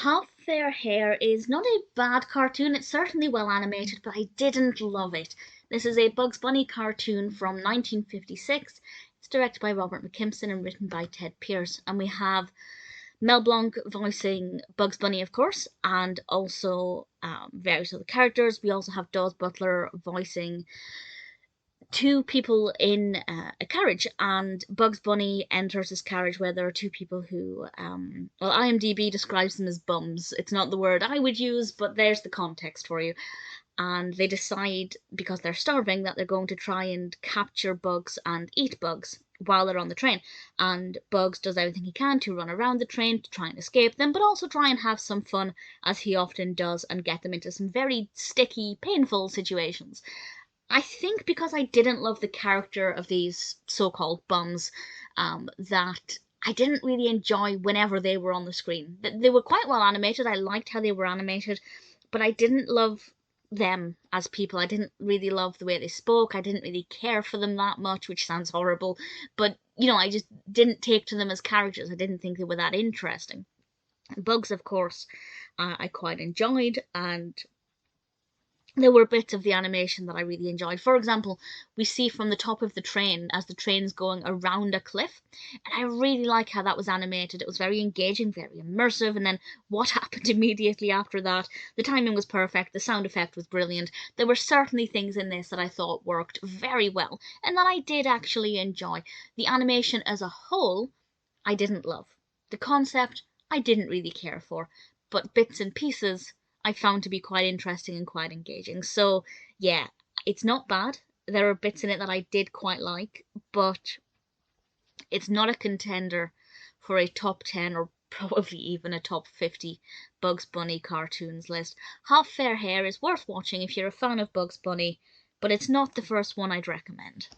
Hare is not a bad cartoon. It's certainly well animated, but I didn't love it. This is a Bugs Bunny cartoon from 1956. It's directed by Robert McKimson and written by Ted Pierce. And we have Mel Blanc voicing Bugs Bunny, of course, and also various other characters. We also have Daws Butler voicing two people in a carriage, and Bugs Bunny enters this carriage where there are two people who, well, IMDb describes them as bums. It's not the word I would use, but there's the context for you. And they decide, because they're starving, that they're going to try and capture Bugs and eat Bugs while they're on the train. And Bugs does everything he can to run around the train to try and escape them, but also try and have some fun, as he often does, and get them into some very sticky, painful situations. I think because I didn't love the character of these so-called bums, that I didn't really enjoy whenever they were on the screen. They were quite well animated. I liked how they were animated, but I didn't love them as people. I didn't really love the way they spoke. I didn't really care for them that much, which sounds horrible, but I just didn't take to them as characters. I didn't think they were that interesting. Bugs, of course, I quite enjoyed, and there were bits of the animation that I really enjoyed. For example, we see from the top of the train as the train's going around a cliff, and I really like how that was animated. It was very engaging, very immersive, and then what happened immediately after that. The timing was perfect, the sound effect was brilliant. There were certainly things in this that I thought worked very well, and that I did actually enjoy. The animation as a whole, I didn't love. The concept, I didn't really care for, but bits and pieces I found to be quite interesting and quite engaging. So, yeah, it's not bad. There are bits in it that I did quite like, but it's not a contender for a top 10 or probably even a top 50 Bugs Bunny cartoons list. Hare is worth watching if you're a fan of Bugs Bunny, but it's not the first one I'd recommend.